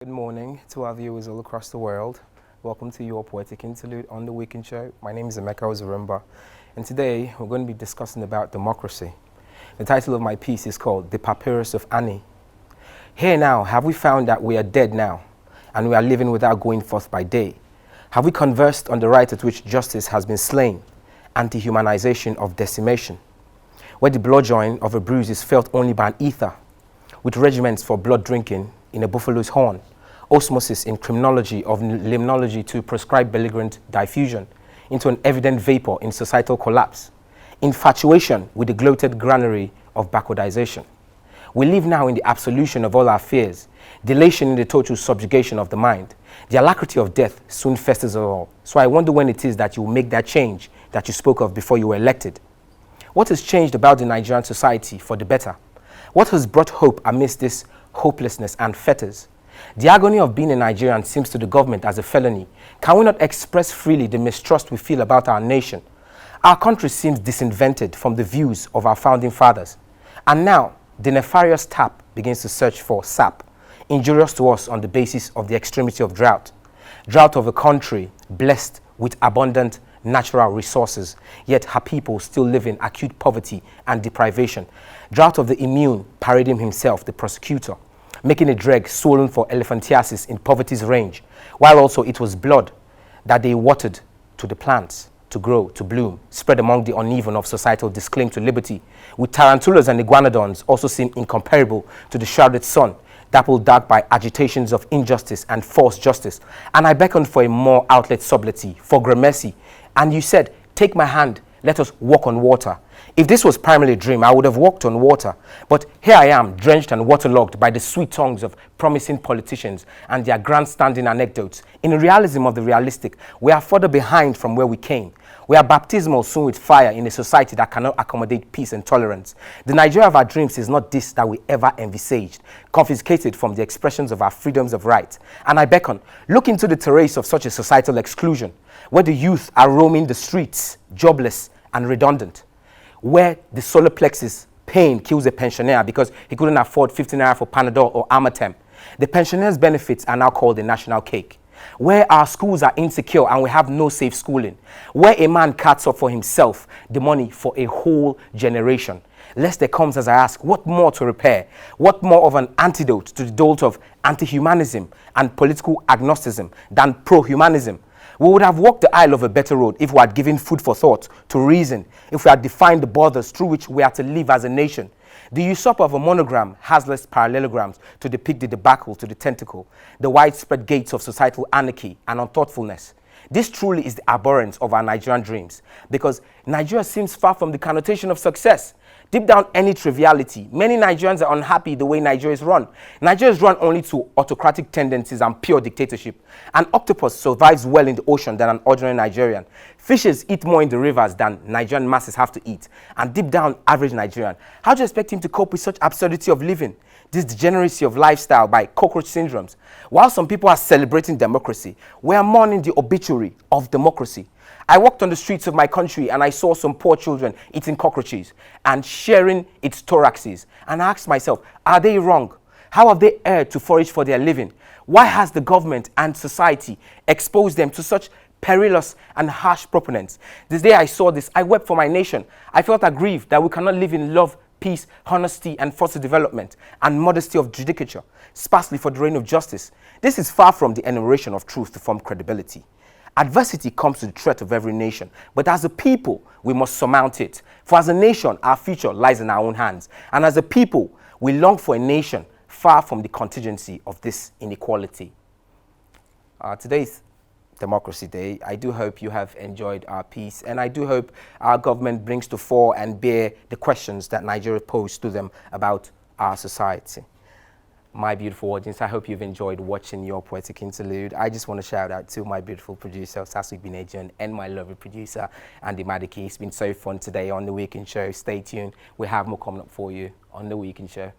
Good morning to our viewers all across the world. Welcome to your Poetic Interlude on the Weekend Show. My name is Emeka Ozurumba, and today we're going to be discussing about democracy. The title of my piece is called The Papyrus of Ani. Here now, have we found that we are dead now, and we are living without going forth by day? Have we conversed on the right at which justice has been slain, anti-humanization of decimation, where the bludgeoning of a bruise is felt only by an ether, with regiments for blood drinking in a buffalo's horn, osmosis in criminology of limnology to prescribe belligerent diffusion into an evident vapor in societal collapse, infatuation with the gloated granary of backwardization. We live now in the absolution of all our fears, delation in the total subjugation of the mind. The alacrity of death soon festers us all. So I wonder when it is that you will make that change that you spoke of before you were elected. What has changed about the Nigerian society for the better? What has brought hope amidst this hopelessness and fetters? The agony of being a Nigerian seems to the government as a felony. Can we not express freely the mistrust we feel about our nation? Our country seems disinvented from the views of our founding fathers. And now, the nefarious tap begins to search for sap, injurious to us on the basis of the extremity of drought. Drought of a country blessed with abundant natural resources, yet her people still live in acute poverty and deprivation. Drought of the immune, parading himself, the prosecutor, making a dreg swollen for elephantiasis in poverty's range, while also it was blood that they watered to the plants to grow, to bloom, spread among the uneven of societal disclaim to liberty, with tarantulas and iguanodons also seem incomparable to the shrouded sun, dappled dark by agitations of injustice and false justice. And I beckoned for a more outlet subtlety, for gramercy, and you said, take my hand, let us walk on water. If this was primarily a dream, I would have walked on water. But here I am, drenched and waterlogged by the sweet tongues of promising politicians and their grandstanding anecdotes. In the realism of the realistic, we are further behind from where we came. We are baptismal soon with fire in a society that cannot accommodate peace and tolerance. The Nigeria of our dreams is not this that we ever envisaged, confiscated from the expressions of our freedoms of right. And I beckon, look into the terrace of such a societal exclusion, where the youth are roaming the streets, jobless and redundant, where the solar plexus pain kills a pensioner because he couldn't afford 15 naira for Panadol or Amatem. The pensioner's benefits are now called the national cake, where our schools are insecure and we have no safe schooling, where a man cuts up for himself the money for a whole generation. Lest there comes, as I ask, what more to repair? What more of an antidote to the dolt of anti-humanism and political agnosticism than pro-humanism? We would have walked the aisle of a better road if we had given food for thought, to reason, if we had defined the borders through which we are to live as a nation. The usurper of a monogram has less parallelograms to depict the debacle to the tentacle, the widespread gates of societal anarchy and unthoughtfulness. This truly is the abhorrence of our Nigerian dreams, because Nigeria seems far from the connotation of success. Deep down any triviality, many Nigerians are unhappy the way Nigeria is run. Nigeria is run only to autocratic tendencies and pure dictatorship. An octopus survives well in the ocean than an ordinary Nigerian. Fishes eat more in the rivers than Nigerian masses have to eat. And deep down, average Nigerian, how do you expect him to cope with such absurdity of living? This degeneracy of lifestyle by cockroach syndromes. While some people are celebrating democracy, we are mourning the obituary of democracy. I walked on the streets of my country and I saw some poor children eating cockroaches and sharing its thoraxes. And I asked myself, are they wrong? How have they erred to forage for their living? Why has the government and society exposed them to such perilous and harsh proponents? This day I saw this, I wept for my nation. I felt aggrieved that we cannot live in love, peace, honesty, and forced development, and modesty of judicature, sparsely for the reign of justice. This is far from the enumeration of truth to form credibility. Adversity comes to the threat of every nation, but as a people, we must surmount it. For as a nation, our future lies in our own hands. And as a people, we long for a nation far from the contingency of this inequality. Today's Democracy Day. I do hope you have enjoyed our piece, and I do hope our government brings to fore and bear the questions that Nigeria posed to them about our society. My beautiful audience, I hope you've enjoyed watching your Poetic Interlude. I just want to shout out to my beautiful producer, Sasu Binejan, and my lovely producer, Andy Madiki. It's been so fun today on The Weekend Show. Stay tuned. We have more coming up for you on The Weekend Show.